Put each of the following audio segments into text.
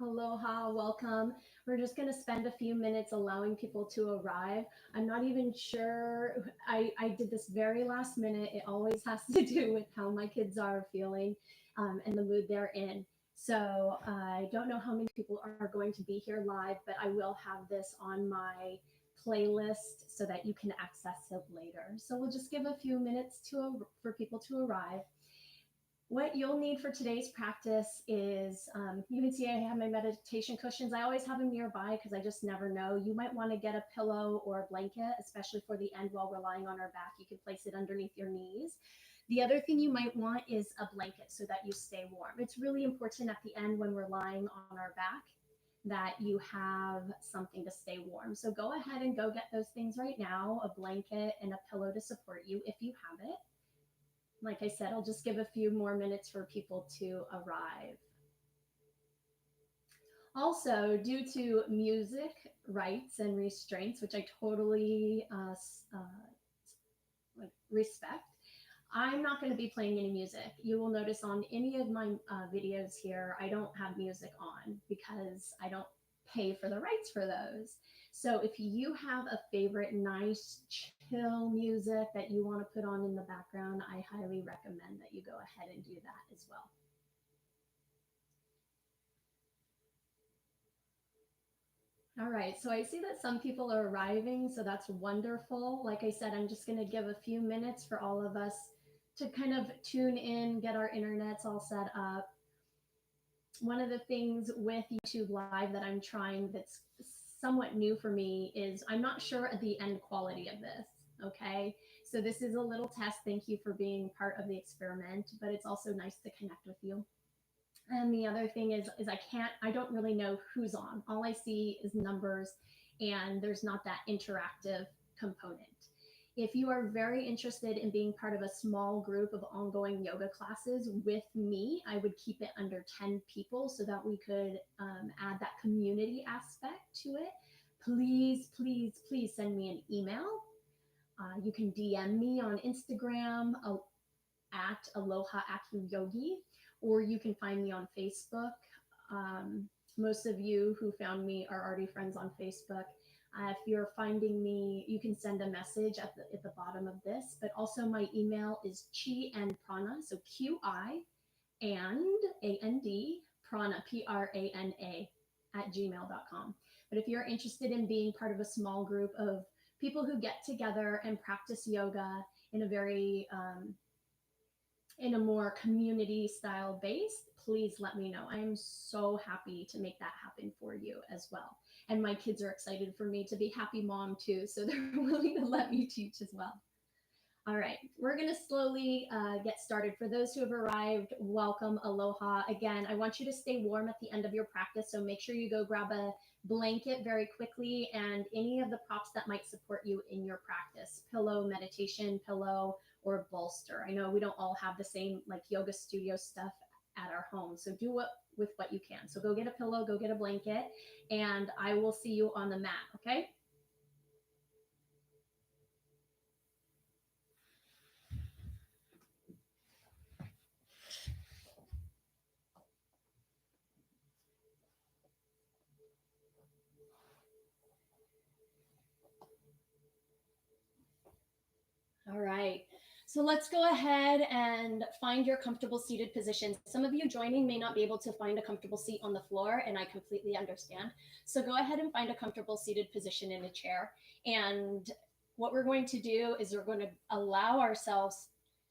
Aloha, welcome. We're just going to spend a few minutes allowing people to arrive. I'm not even sure. I did this very last minute. It always has to do with how my kids are feeling and the mood they're in. So I don't know how many people are going to be here live, but I will have this on my playlist so that you can access it later. So we'll just give a few minutes for people to arrive. What you'll need for today's practice is you can see I have my meditation cushions. I always have them nearby because I just never know. You might want to get a pillow or a blanket, especially for the end while we're lying on our back. You can place it underneath your knees. The other thing you might want is a blanket so that you stay warm. It's really important at the end when we're lying on our back that you have something to stay warm. So go ahead and go get those things right now, a blanket and a pillow to support you if you have it. Like I said, I'll just give a few more minutes for people to arrive. Also, due to music rights and restraints, which I totally respect, I'm not going to be playing any music. You will notice on any of my videos here, I don't have music on because I don't pay for the rights for those. So if you have a favorite nice chill music that you want to put on in the background, I highly recommend that you go ahead and do that as well. All right, so I see that some people are arriving, so that's wonderful. Like I said, I'm just going to give a few minutes for all of us to kind of tune in, get our internets all set up. One of the things with YouTube Live that I'm trying that's somewhat new for me is I'm not sure of the end quality of this. Okay, so this is a little test. Thank you for being part of the experiment, but it's also nice to connect with you. And the other thing is I don't really know who's on. All I see is numbers and there's not that interactive component. If you are very interested in being part of a small group of ongoing yoga classes with me, I would keep it under 10 people so that we could add that community aspect to it. Please, please, please send me an email. You can DM me on Instagram at Aloha Aku Yogi, or you can find me on Facebook. Most of you who found me are already friends on Facebook. If you're finding me, you can send a message at the bottom of this, but also my email is chi and prana, so QI and prana, PRANA at gmail.com. But if you're interested in being part of a small group of people who get together and practice yoga in a very in a more community style base, please let me know. I am so happy to make that happen for you as well. And my kids are excited for me to be happy mom too, so they're willing to let me teach as well. All right, we're going to slowly get started. For those who have arrived, welcome, aloha. Again, I want you to stay warm at the end of your practice, so make sure you go grab a blanket very quickly and any of the props that might support you in your practice, pillow, meditation pillow, or bolster. I know we don't all have the same like yoga studio stuff at our home, so do with what you can. So go get a pillow, go get a blanket, and I will see you on the mat, okay? All right. So let's go ahead and find your comfortable seated position. Some of you joining may not be able to find a comfortable seat on the floor, and I completely understand. So go ahead and find a comfortable seated position in a chair. And what we're going to do is we're going to allow ourselves,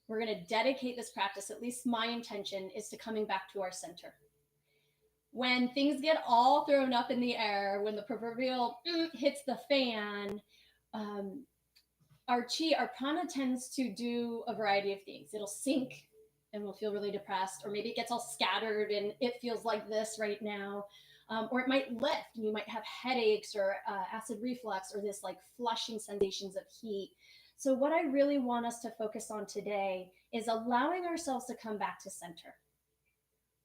we're going to dedicate this practice, at least my intention is to coming back to our center. When things get all thrown up in the air, when the proverbial hits the fan, our chi, our prana tends to do a variety of things. It'll sink and we'll feel really depressed, or maybe it gets all scattered and it feels like this right now. Or it might lift and you might have headaches or acid reflux or this like flushing sensations of heat. So what I really want us to focus on today is allowing ourselves to come back to center.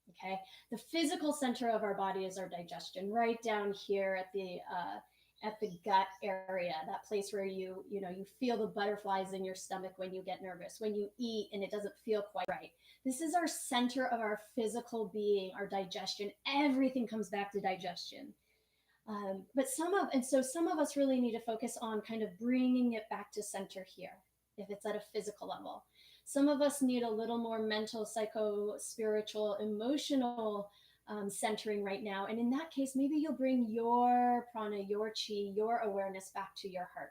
Okay, the physical center of our body is our digestion, right down here at the gut area, that place where you feel the butterflies in your stomach when you get nervous, when you eat and it doesn't feel quite right. This is our center of our physical being, our digestion. Everything comes back to digestion. But some of us really need to focus on kind of bringing it back to center here, if it's at a physical level. Some of us need a little more mental, psycho, spiritual, emotional centering right now. And in that case, maybe you'll bring your prana, your chi, your awareness back to your heart,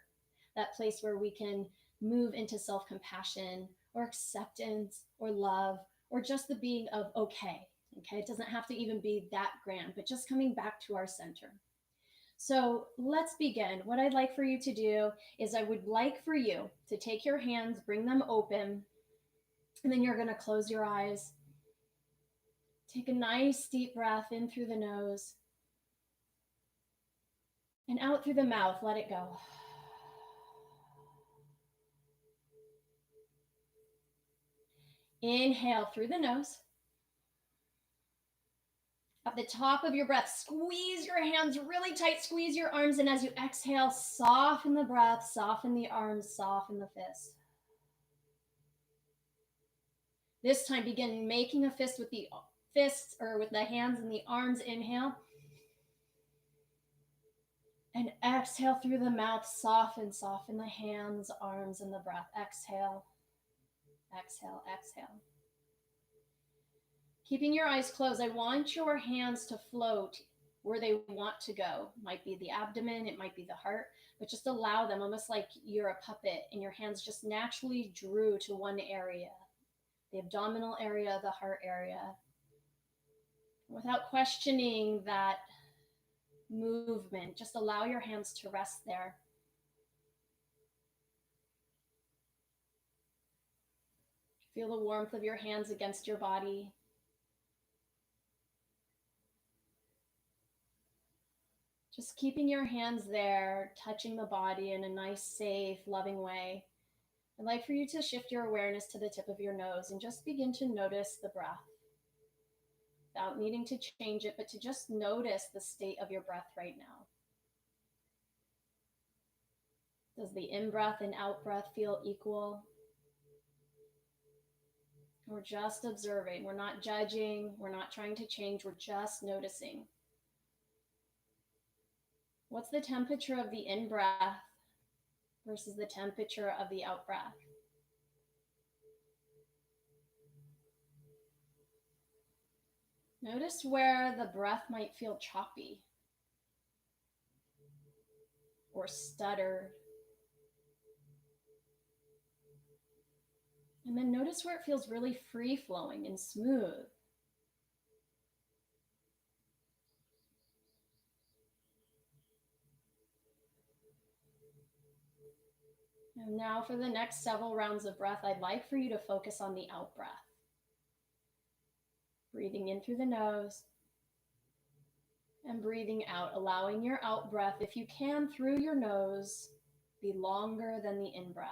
that place where we can move into self compassion or acceptance or love or just the being of okay. Okay, it doesn't have to even be that grand, but just coming back to our center. So let's begin. What I'd like for you to do is I would like for you to take your hands, bring them open, and then you're going to close your eyes. Take a nice deep breath in through the nose and out through the mouth. Let it go. Inhale through the nose. At the top of your breath, squeeze your hands really tight, squeeze your arms, and as you exhale, soften the breath, soften the arms, soften the fist. This time, begin making a fist with the fists or with the hands and the arms. Inhale. And exhale through the mouth, soften the hands, arms, and the breath. Exhale, exhale, exhale. Keeping your eyes closed, I want your hands to float where they want to go. It might be the abdomen, it might be the heart, but just allow them, almost like you're a puppet and your hands just naturally drew to one area, the abdominal area, the heart area, without questioning that movement. Just allow your hands to rest there. Feel the warmth of your hands against your body. Just keeping your hands there, touching the body in a nice, safe, loving way. I'd like for you to shift your awareness to the tip of your nose and just begin to notice the breath without needing to change it, but to just notice the state of your breath right now. Does the in-breath and out-breath feel equal? We're just observing. We're not judging. We're not trying to change. We're just noticing. What's the temperature of the in-breath versus the temperature of the out-breath? Notice where the breath might feel choppy or stuttered. And then notice where it feels really free-flowing and smooth. And now for the next several rounds of breath, I'd like for you to focus on the out-breath. Breathing in through the nose and breathing out, allowing your out-breath, if you can, through your nose, be longer than the in-breath.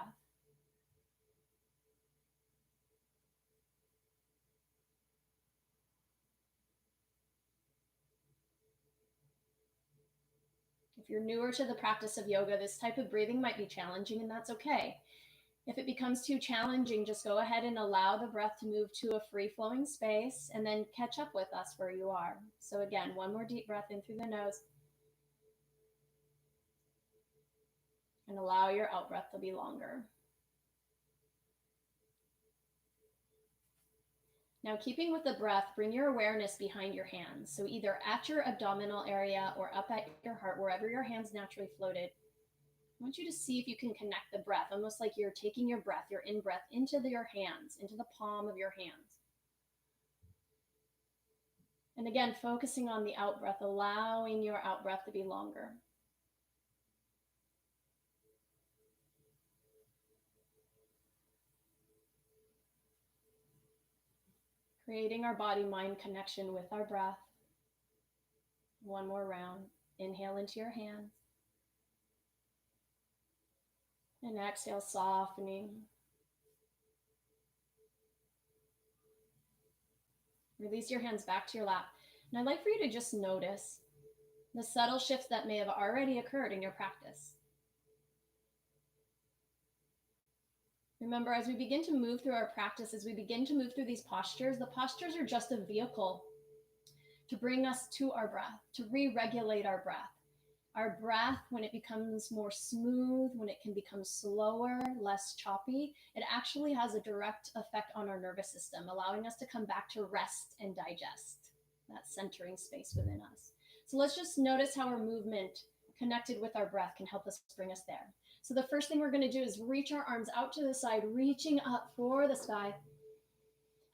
If you're newer to the practice of yoga, this type of breathing might be challenging, and that's okay. If it becomes too challenging, just go ahead and allow the breath to move to a free-flowing space and then catch up with us where you are. So again, one more deep breath in through the nose and allow your out-breath to be longer. Now, keeping with the breath, bring your awareness behind your hands. So either at your abdominal area or up at your heart, wherever your hands naturally floated. I want you to see if you can connect the breath, almost like you're taking your breath, your in-breath, into your hands, into the palm of your hands. And again, focusing on the out-breath, allowing your out-breath to be longer. Creating our body-mind connection with our breath. One more round. Inhale into your hands. And exhale, softening. Release your hands back to your lap. And I'd like for you to just notice the subtle shifts that may have already occurred in your practice. Remember, as we begin to move through our practice, as we begin to move through these postures, the postures are just a vehicle to bring us to our breath, to re-regulate our breath. Our breath, when it becomes more smooth, when it can become slower, less choppy, it actually has a direct effect on our nervous system, allowing us to come back to rest and digest, that centering space within us. So let's just notice how our movement connected with our breath can help us bring us there. So the first thing we're going to do is reach our arms out to the side, reaching up for the sky.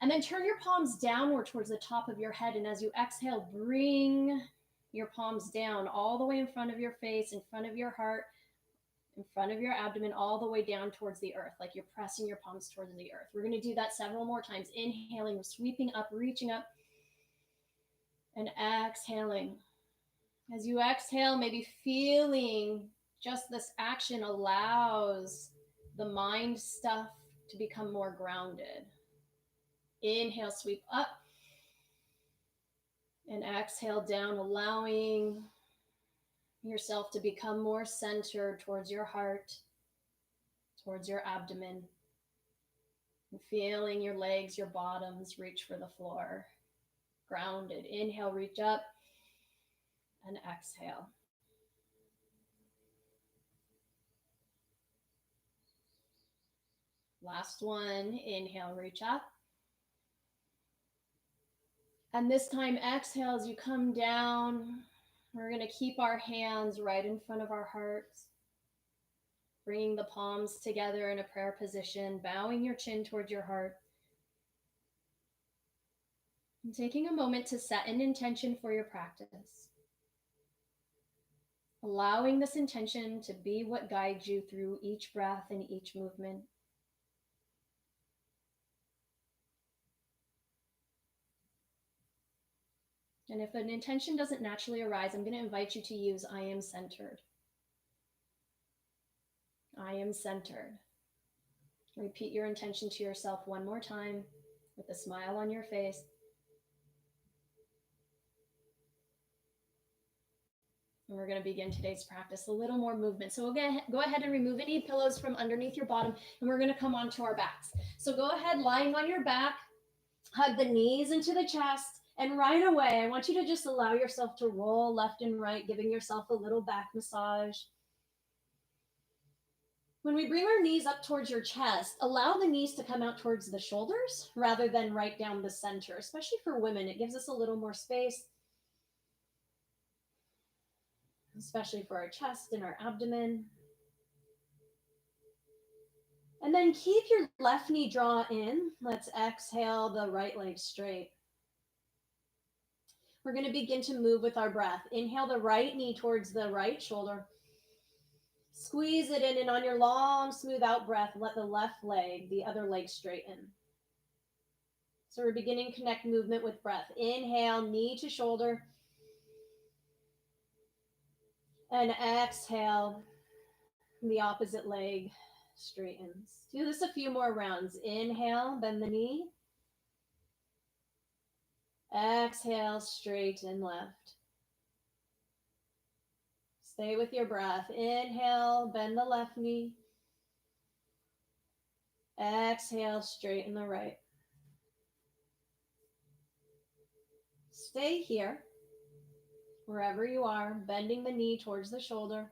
And then turn your palms downward towards the top of your head. And as you exhale, bring your palms down all the way in front of your face, in front of your heart, in front of your abdomen, all the way down towards the earth, like you're pressing your palms towards the earth. We're going to do that several more times. Inhaling, sweeping up, reaching up, and exhaling. As you exhale, maybe feeling just this action allows the mind stuff to become more grounded. Inhale, sweep up, and exhale down, allowing yourself to become more centered towards your heart, towards your abdomen, and feeling your legs, your bottoms reach for the floor. Grounded. Inhale, reach up, and exhale. Last one. Inhale, reach up. And this time, exhale as you come down. We're going to keep our hands right in front of our hearts, bringing the palms together in a prayer position, bowing your chin towards your heart, and taking a moment to set an intention for your practice. Allowing this intention to be what guides you through each breath and each movement. And if an intention doesn't naturally arise, I'm going to invite you to use I am centered. I am centered. Repeat your intention to yourself one more time with a smile on your face. And we're going to begin today's practice, a little more movement. So we'll go ahead and remove any pillows from underneath your bottom, and we're going to come onto our backs. So go ahead, lying on your back, hug the knees into the chest, and right away, I want you to just allow yourself to roll left and right, giving yourself a little back massage. When we bring our knees up towards your chest, allow the knees to come out towards the shoulders rather than right down the center, especially for women. It gives us a little more space, especially for our chest and our abdomen. And then keep your left knee draw in. Let's exhale the right leg straight. We're going to begin to move with our breath. Inhale the right knee towards the right shoulder. Squeeze it in, and on your long, smooth out breath, let the left leg, the other leg, straighten. So we're beginning connect movement with breath. Inhale, knee to shoulder. And exhale, the opposite leg straightens. Do this a few more rounds. Inhale, bend the knee. Exhale, straighten left. Stay with your breath. Inhale, bend the left knee. Exhale, straighten the right. Stay here, wherever you are, bending the knee towards the shoulder.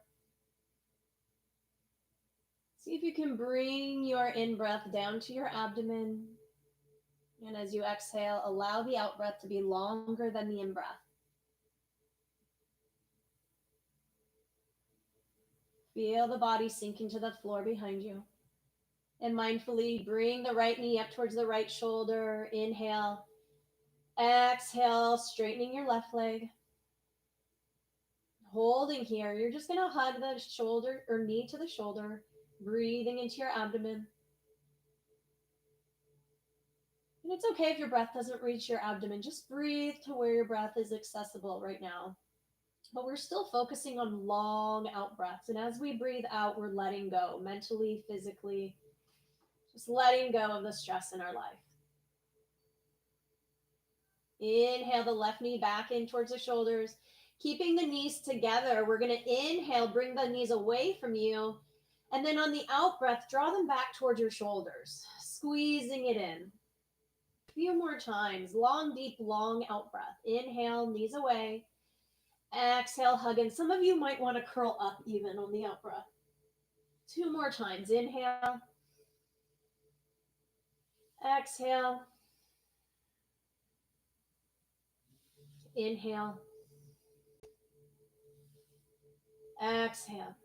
See if you can bring your in-breath down to your abdomen. And as you exhale, allow the out-breath to be longer than the in-breath. Feel the body sink into the floor behind you. And mindfully bring the right knee up towards the right shoulder. Inhale. Exhale, straightening your left leg. Holding here, you're just going to hug the shoulder or knee to the shoulder, breathing into your abdomen. And it's okay if your breath doesn't reach your abdomen. Just breathe to where your breath is accessible right now. But we're still focusing on long out breaths. And as we breathe out, we're letting go mentally, physically, just letting go of the stress in our life. Inhale the left knee back in towards the shoulders. Keeping the knees together, we're going to inhale, bring the knees away from you. And then on the out breath, draw them back towards your shoulders, squeezing it in. A few more times. Long, deep, long out breath. Inhale, knees away. Exhale, hug in. Some of you might want to curl up even on the out breath. Two more times. Inhale. Exhale. Inhale. Exhale.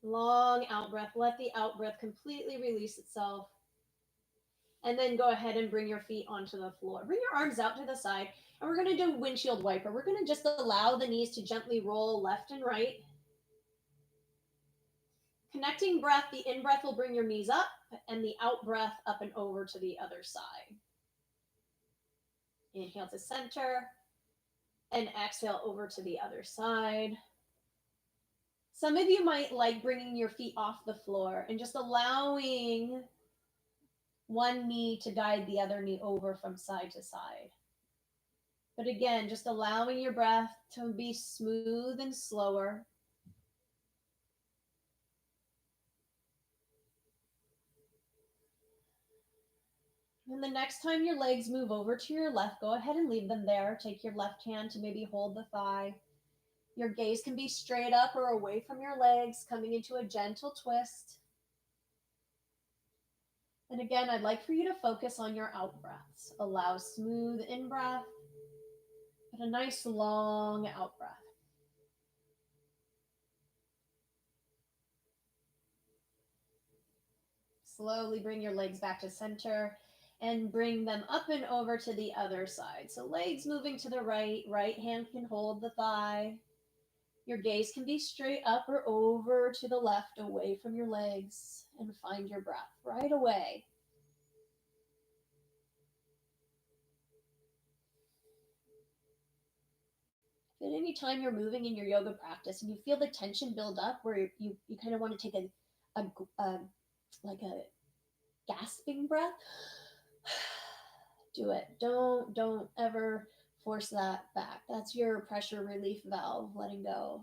Long out breath. Let the out breath completely release itself. And then go ahead and bring your feet onto the floor. Bring your arms out to the side. And we're going to do windshield wiper. We're going to just allow the knees to gently roll left and right. Connecting breath, the in breath will bring your knees up, and the out breath up and over to the other side. Inhale to center, and exhale over to the other side. Some of you might like bringing your feet off the floor and just allowing one knee to guide the other knee over from side to side. But again, just allowing your breath to be smooth and slower. And the next time your legs move over to your left, go ahead and leave them there. Take your left hand to maybe hold the thigh. Your gaze can be straight up or away from your legs, coming into a gentle twist. And again, I'd like for you to focus on your out breaths. Allow smooth in breath, but a nice long out breath. Slowly bring your legs back to center and bring them up and over to the other side. So legs moving to the right, right hand can hold the thigh. Your gaze can be straight up or over to the left, away from your legs, and find your breath right away. At any time you're moving in your yoga practice and you feel the tension build up where you kind of want to take a like a gasping breath, do it. Don't ever force that back. That's your pressure relief valve, letting go.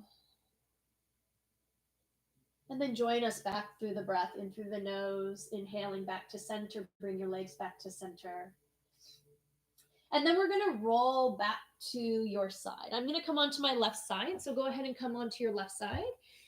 And then join us back through the breath, in through the nose, inhaling back to center, bring your legs back to center. And then we're going to roll back to your side. I'm going to come onto my left side. So go ahead and come onto your left side.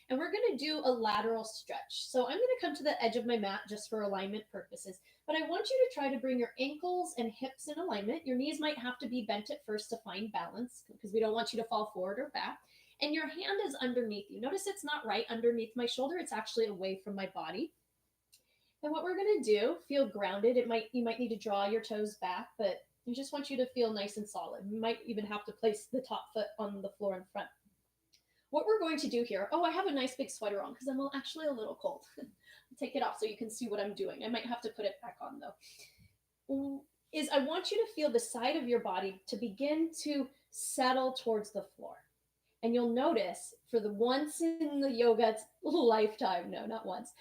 And we're going to do a lateral stretch. So I'm going to come to the edge of my mat just for alignment purposes. But I want you to try to bring your ankles and hips in alignment. Your knees might have to be bent at first to find balance because we don't want you to fall forward or back. And your hand is underneath you. Notice it's not right underneath my shoulder. It's actually away from my body. And what we're going to do, feel grounded. You might need to draw your toes back, but I just want you to feel nice and solid. You might even have to place the top foot on the floor in front. What we're going to do here, I have a nice big sweater on because I'm actually a little cold. Take it off so you can see what I'm doing. I might have to put it back on though. Is I want you to feel the side of your body to begin to settle towards the floor. And you'll notice for the once in the yoga lifetime, no, not once,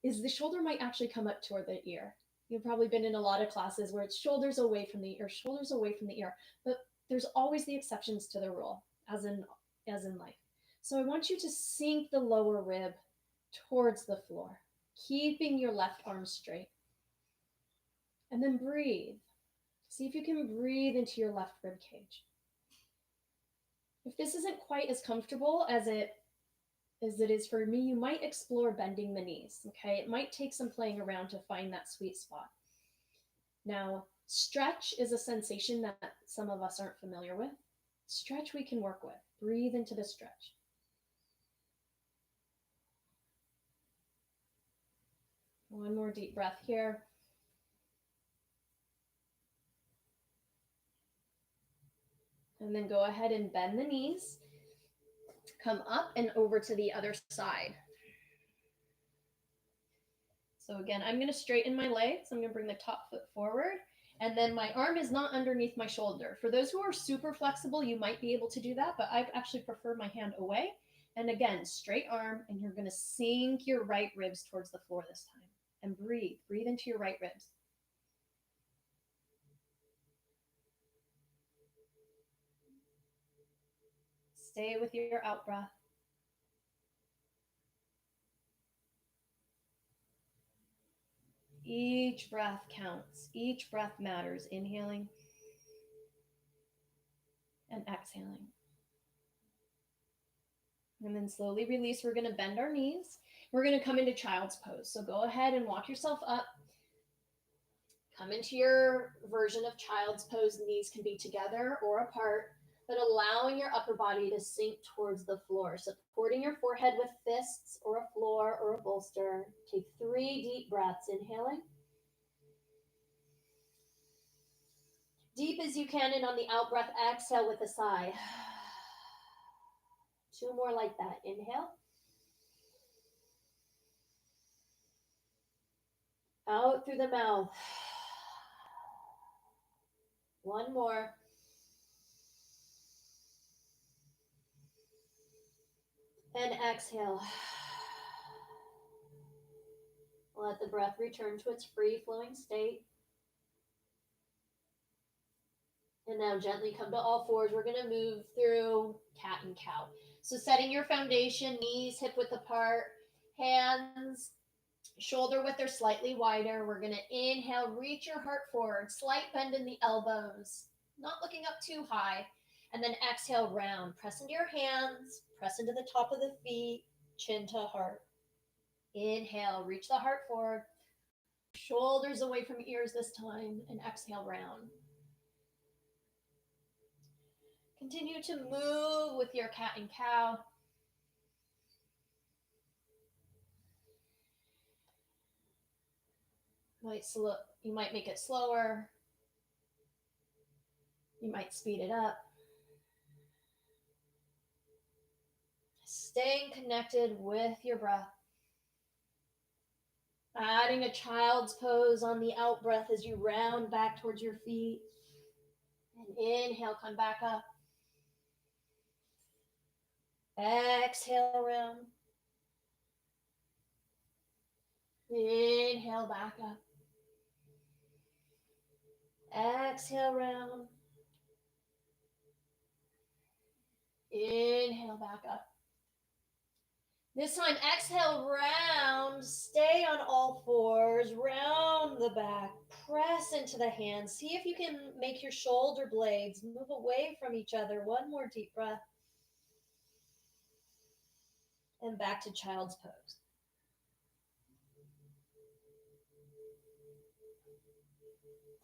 is the shoulder might actually come up toward the ear. You've probably been in a lot of classes where it's shoulders away from the ear, shoulders away from the ear, but there's always the exceptions to the rule, as in life. So I want you to sink the lower rib towards the floor, keeping your left arm straight. And then breathe. See if you can breathe into your left rib cage. If this isn't quite as comfortable as it is for me, you might explore bending the knees, okay? It might take some playing around to find that sweet spot. Now, stretch is a sensation that some of us aren't familiar with. Stretch we can work with. Breathe into the stretch. One more deep breath here. And then go ahead and bend the knees. Come up and over to the other side. So again, I'm going to straighten my legs. I'm going to bring the top foot forward. And then my arm is not underneath my shoulder. For those who are super flexible, you might be able to do that, but I actually prefer my hand away. And again, straight arm, and you're going to sink your right ribs towards the floor this time. And breathe. Breathe into your right ribs. Stay with your out breath. Each breath counts. Each breath matters. Inhaling and exhaling. And then slowly release. We're going to bend our knees. We're going to come into child's pose. So go ahead and walk yourself up. Come into your version of child's pose. Knees can be together or apart, but allowing your upper body to sink towards the floor, supporting your forehead with fists or a floor or a bolster. Take 3 deep breaths, inhaling. Deep as you can, and on the out breath, exhale with a sigh. 2 more like that. Inhale. Out through the mouth. 1 more. And exhale. Let the breath return to its free-flowing state. And now gently come to all fours. We're going to move through cat and cow. So setting your foundation, knees hip width apart, hands shoulder width or slightly wider. We're going to inhale, reach your heart forward, slight bend in the elbows, not looking up too high. And then exhale, round. Press into your hands, press into the top of the feet, chin to heart. Inhale, reach the heart forward, shoulders away from ears this time, and exhale, round. Continue to move with your cat and cow. You might make it slower. You might speed it up. Staying connected with your breath. Adding a child's pose on the out breath as you round back towards your feet. And inhale, come back up. Exhale, round. Inhale, back up. Exhale, round. Inhale, back up. This time, exhale, round. Stay on all fours. Round the back. Press into the hands. See if you can make your shoulder blades move away from each other. 1 more deep breath. And back to child's pose.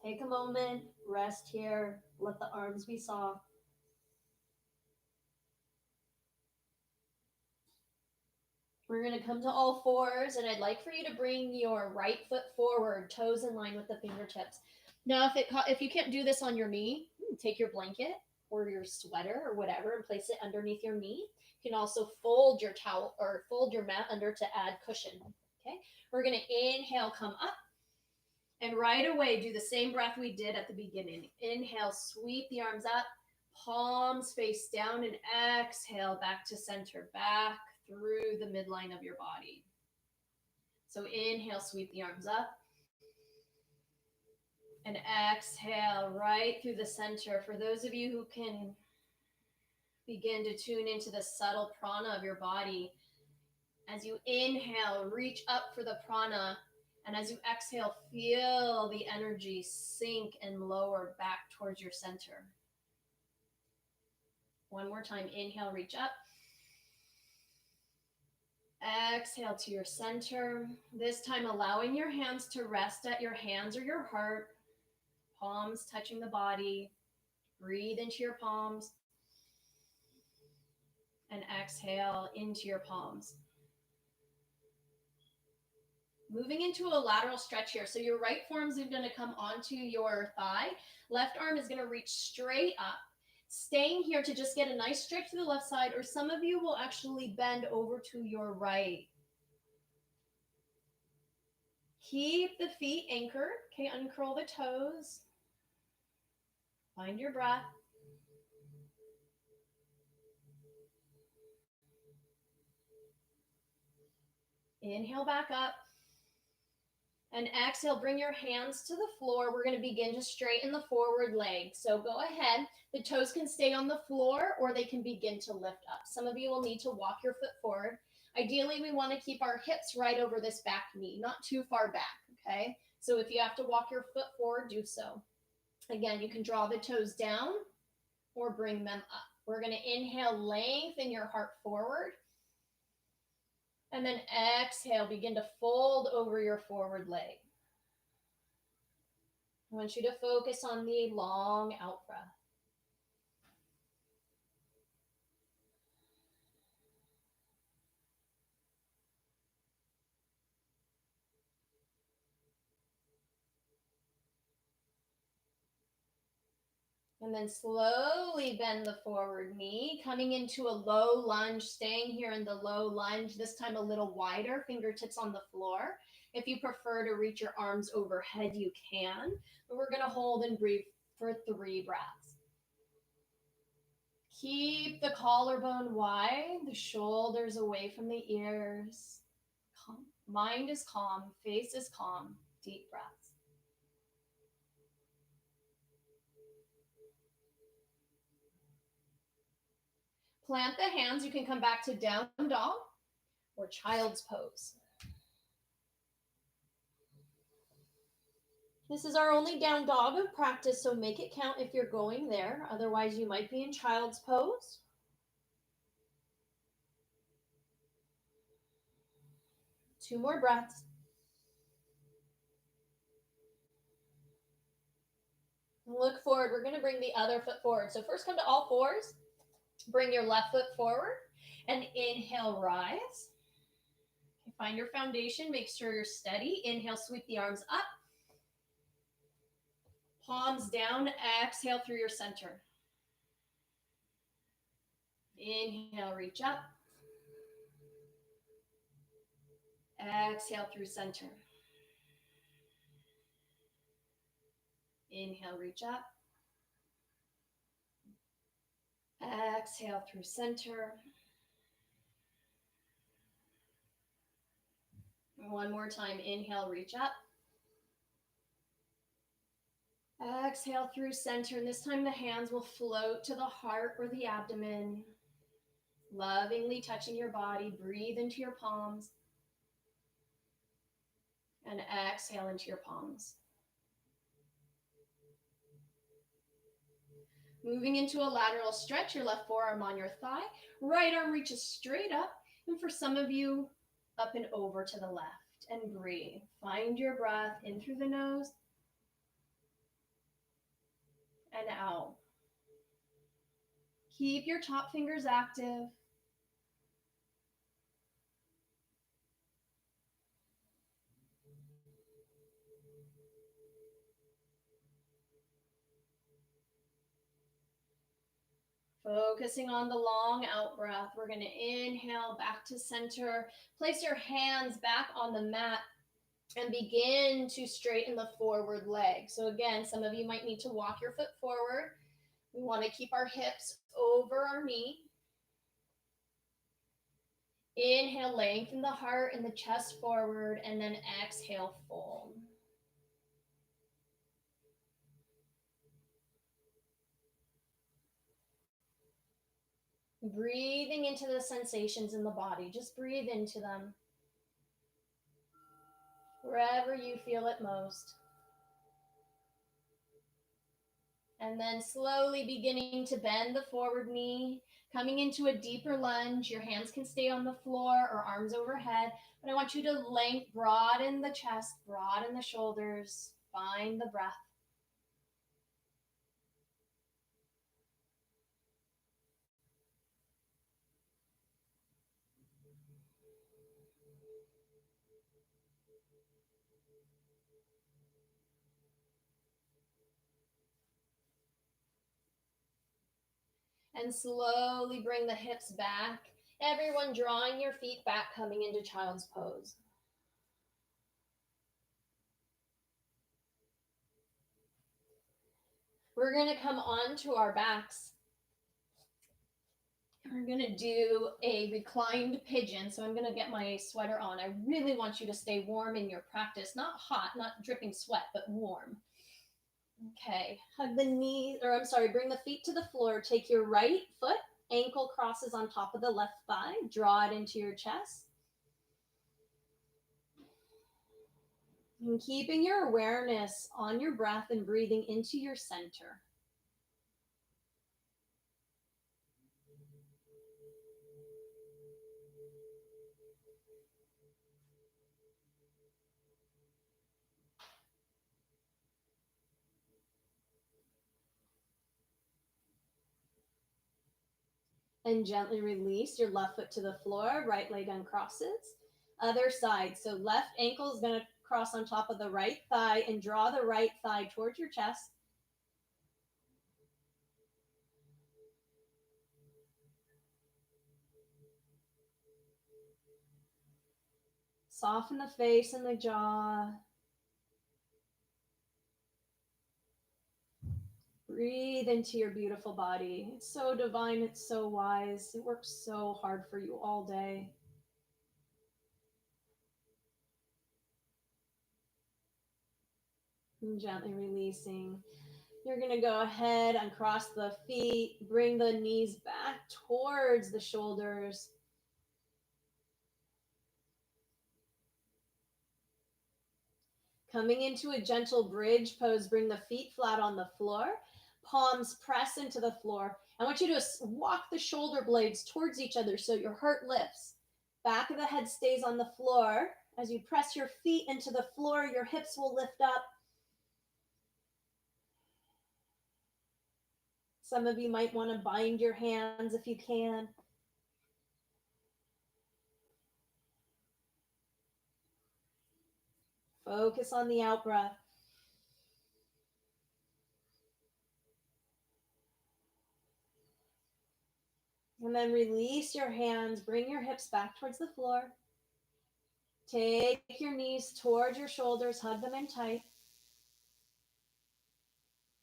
Take a moment, rest here, let the arms be soft. We're going to come to all fours, and I'd like for you to bring your right foot forward, toes in line with the fingertips. Now, if you can't do this on your knee, take your blanket or your sweater or whatever and place it underneath your knee. You can also fold your towel or fold your mat under to add cushion. Okay, we're going to inhale, come up. And right away, do the same breath we did at the beginning. Inhale, sweep the arms up, palms face down, and exhale back to center, back through the midline of your body. So inhale, sweep the arms up. And exhale right through the center. For those of you who can begin to tune into the subtle prana of your body, as you inhale, reach up for the prana. And as you exhale, feel the energy sink and lower back towards your center. 1 more time. Inhale, reach up. Exhale to your center. This time, allowing your hands to rest at your hands or your heart. Palms touching the body. Breathe into your palms. And exhale into your palms. Moving into a lateral stretch here. So your right forearm is going to come onto your thigh. Left arm is going to reach straight up. Staying here to just get a nice stretch to the left side, or some of you will actually bend over to your right. Keep the feet anchored. Okay, uncurl the toes. Find your breath. Inhale back up. And exhale, bring your hands to the floor. We're going to begin to straighten the forward leg. So go ahead. The toes can stay on the floor or they can begin to lift up. Some of you will need to walk your foot forward. Ideally, we want to keep our hips right over this back knee, not too far back, okay? So if you have to walk your foot forward, do so. Again, you can draw the toes down or bring them up. We're going to inhale, lengthen your heart forward. And then exhale, begin to fold over your forward leg. I want you to focus on the long out breath. And then slowly bend the forward knee, coming into a low lunge, staying here in the low lunge, this time a little wider, fingertips on the floor. If you prefer to reach your arms overhead, you can. But we're going to hold and breathe for 3 breaths. Keep the collarbone wide, the shoulders away from the ears. Mind is calm, face is calm. Deep breaths. Plant the hands. You can come back to down dog or child's pose. This is our only down dog of practice, so make it count if you're going there. Otherwise, you might be in child's pose. Two more breaths. Look forward. We're going to bring the other foot forward. So first come to all fours. Bring your left foot forward and inhale, rise. Okay, find your foundation. Make sure you're steady. Inhale, sweep the arms up. Palms down. Exhale through your center. Inhale, reach up. Exhale through center. Inhale, reach up. Exhale through center. One more time. Inhale, reach up. Exhale through center. And this time the hands will float to the heart or the abdomen. Lovingly touching your body. Breathe into your palms. And exhale into your palms. Moving into a lateral stretch, your left forearm on your thigh. Right arm reaches straight up. And for some of you, up and over to the left. And breathe. Find your breath in through the nose and out. Keep your top fingers active. Focusing on the long out breath. We're going to inhale back to center. Place your hands back on the mat and begin to straighten the forward leg. So again, some of you might need to walk your foot forward. We want to keep our hips over our knee. Inhale, lengthen the heart and the chest forward, and then exhale, fold. Breathing into the sensations in the body. Just breathe into them. Wherever you feel it most. And then slowly beginning to bend the forward knee, coming into a deeper lunge. Your hands can stay on the floor or arms overhead, but I want you to broaden the chest, broaden the shoulders, find the breath. And slowly bring the hips back. Everyone drawing your feet back, coming into child's pose. We're going to come onto our backs. We're gonna do a reclined pigeon. So I'm gonna get my sweater on. I really want you to stay warm in your practice. Not hot, not dripping sweat, but warm. Okay, hug the knees, or I'm sorry, bring the feet to the floor. Take your right foot, ankle crosses on top of the left thigh. Draw it into your chest. And keeping your awareness on your breath and breathing into your center. And gently release your left foot to the floor, right leg uncrosses. Other side. So left ankle is going to cross on top of the right thigh and draw the right thigh towards your chest. Soften the face and the jaw. Breathe into your beautiful body. It's so divine, it's so wise. It works so hard for you all day. And gently releasing. You're going to go ahead and cross the feet, bring the knees back towards the shoulders. Coming into a gentle bridge pose, bring the feet flat on the floor, palms press into the floor. I want you to walk the shoulder blades towards each other so your heart lifts. Back of the head stays on the floor. As you press your feet into the floor, your hips will lift up. Some of you might want to bind your hands if you can. Focus on the out breath. And then release your hands, bring your hips back towards the floor. Take your knees towards your shoulders, hug them in tight.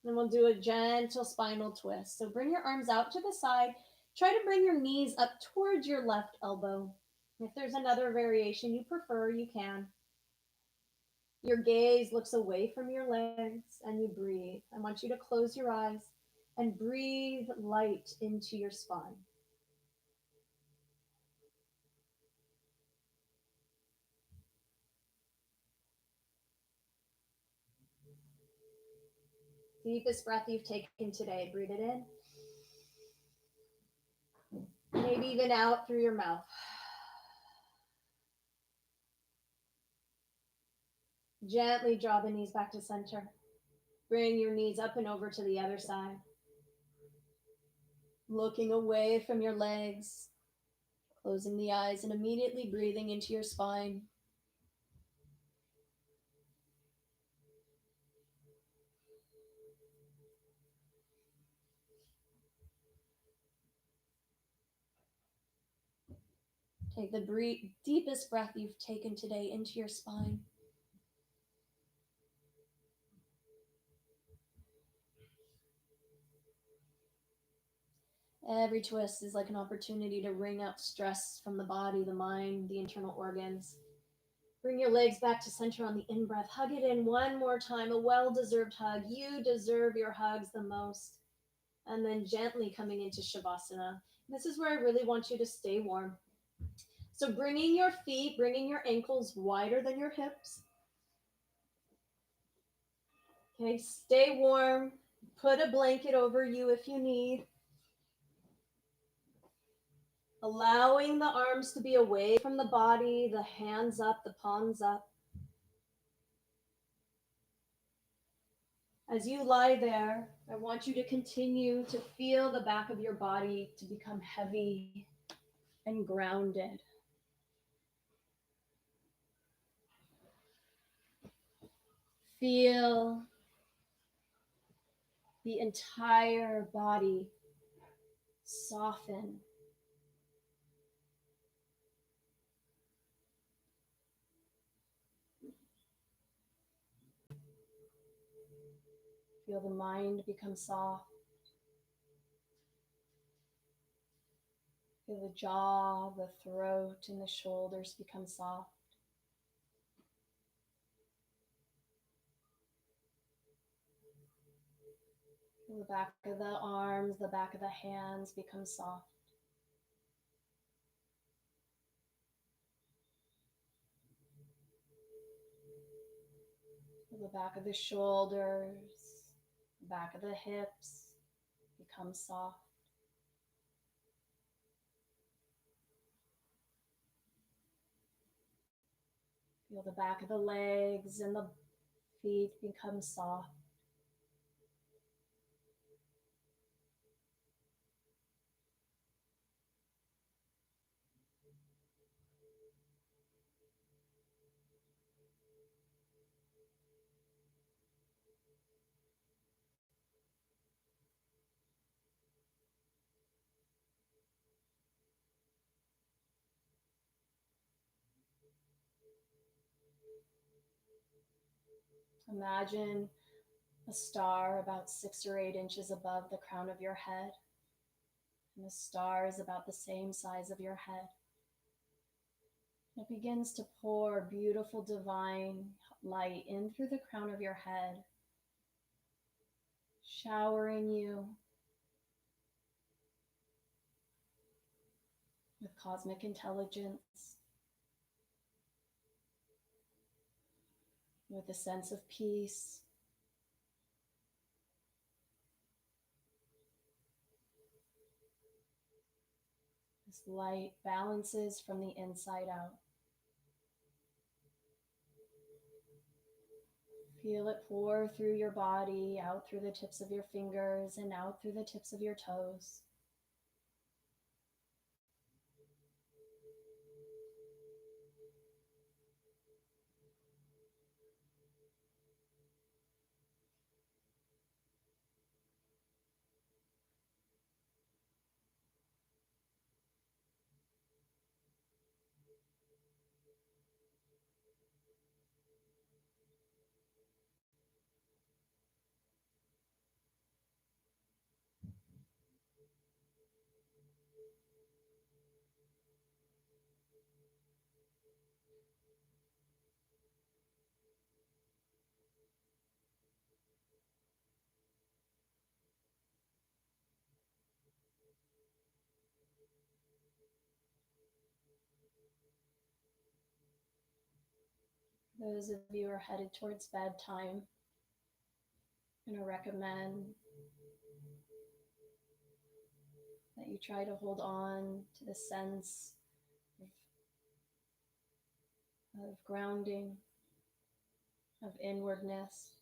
Then we'll do a gentle spinal twist. So bring your arms out to the side. Try to bring your knees up towards your left elbow. If there's another variation you prefer, you can. Your gaze looks away from your legs and you breathe. I want you to close your eyes and breathe light into your spine. Deepest breath you've taken today. Breathe it in. Maybe even out through your mouth. Gently draw the knees back to center. Bring your knees up and over to the other side. Looking away from your legs. Closing the eyes and immediately breathing into your spine. Take the deepest breath you've taken today into your spine. Every twist is like an opportunity to wring out stress from the body, the mind, the internal organs. Bring your legs back to center on the in-breath. Hug it in one more time, a well-deserved hug. You deserve your hugs the most. And then gently coming into Shavasana. This is where I really want you to stay warm. So bringing your feet, bringing your ankles wider than your hips. Okay, stay warm. Put a blanket over you if you need. Allowing the arms to be away from the body, the hands up, the palms up. As you lie there, I want you to continue to feel the back of your body to become heavy and grounded. Feel the entire body soften. Feel the mind become soft. Feel the jaw, the throat, and the shoulders become soft. Feel the back of the arms, the back of the hands become soft. Feel the back of the shoulders, the back of the hips become soft. Feel the back of the legs and the feet become soft. Imagine a star about 6 or 8 inches above the crown of your head, and the star is about the same size of your head. It begins to pour beautiful divine light in through the crown of your head, showering you with cosmic intelligence, with a sense of peace. This light balances from the inside out. Feel it pour through your body, out through the tips of your fingers, and out through the tips of your toes. Those of you who are headed towards bedtime, I'm going to recommend that you try to hold on to the sense of grounding, of inwardness.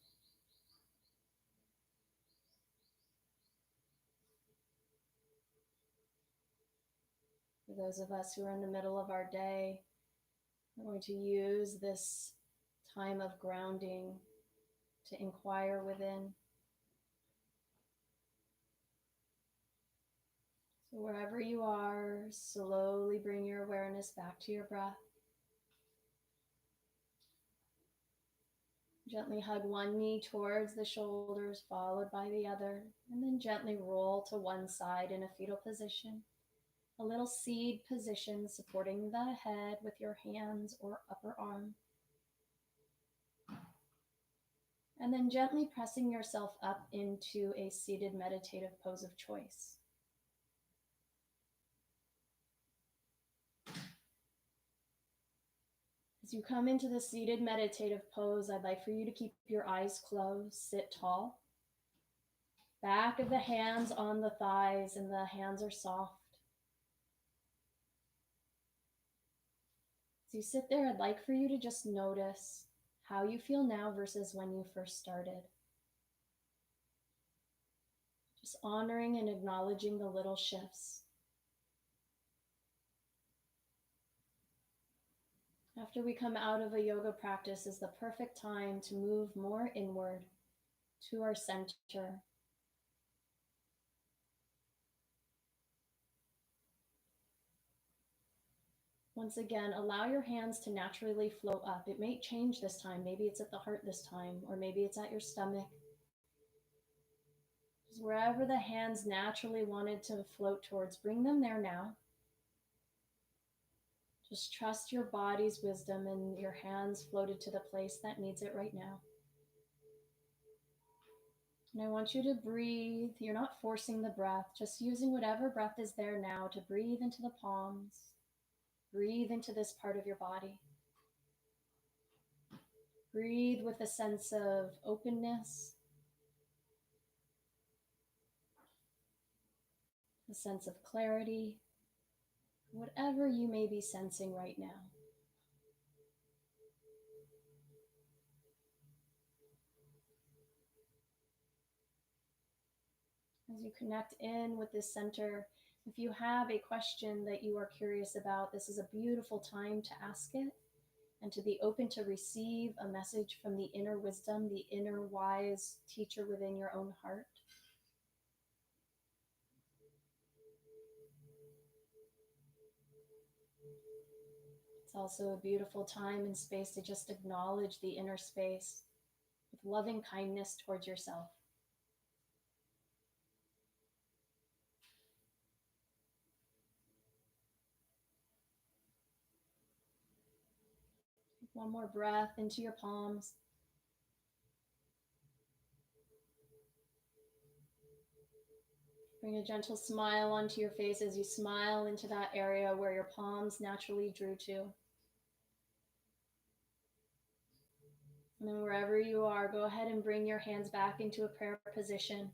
For those of us who are in the middle of our day, we're going to use this time of grounding to inquire within. So wherever you are, slowly bring your awareness back to your breath. Gently hug one knee towards the shoulders, followed by the other, and then gently roll to one side in a fetal position. A little seed position, supporting the head with your hands or upper arm. And then gently pressing yourself up into a seated meditative pose of choice. As you come into the seated meditative pose, I'd like for you to keep your eyes closed, sit tall. Back of the hands on the thighs, and the hands are soft. As you sit there, I'd like for you to just notice how you feel now versus when you first started. Just honoring and acknowledging the little shifts. After we come out of a yoga practice is the perfect time to move more inward to our center. Once again, allow your hands to naturally flow up. It may change this time. Maybe it's at the heart this time, or maybe it's at your stomach. Just wherever the hands naturally wanted to float towards, bring them there now. Just trust your body's wisdom and your hands floated to the place that needs it right now. And I want you to breathe. You're not forcing the breath, just using whatever breath is there now to breathe into the palms, breathe into this part of your body. Breathe with a sense of openness, a sense of clarity, whatever you may be sensing right now. As you connect in with this center, if you have a question that you are curious about, this is a beautiful time to ask it and to be open to receive a message from the inner wisdom, the inner wise teacher within your own heart. It's also a beautiful time and space to just acknowledge the inner space with loving kindness towards yourself. One more breath into your palms. Bring a gentle smile onto your face as you smile into that area where your palms naturally drew to. And then wherever you are, go ahead and bring your hands back into a prayer position,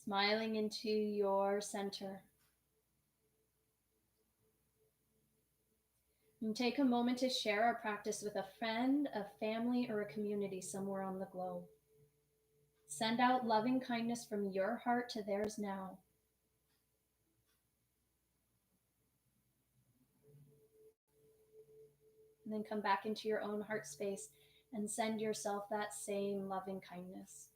smiling into your center. And take a moment to share our practice with a friend, a family, or a community somewhere on the globe. Send out loving kindness from your heart to theirs now. And then come back into your own heart space and send yourself that same loving kindness.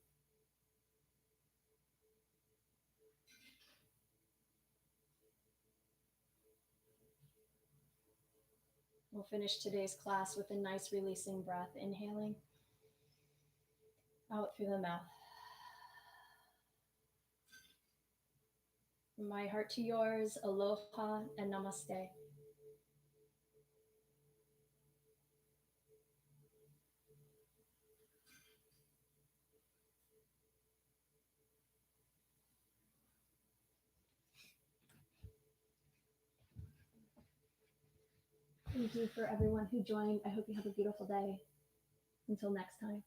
We'll finish today's class with a nice releasing breath, inhaling out through the mouth. From my heart to yours, aloha and namaste. Thank you for everyone who joined. I hope you have a beautiful day. Until next time.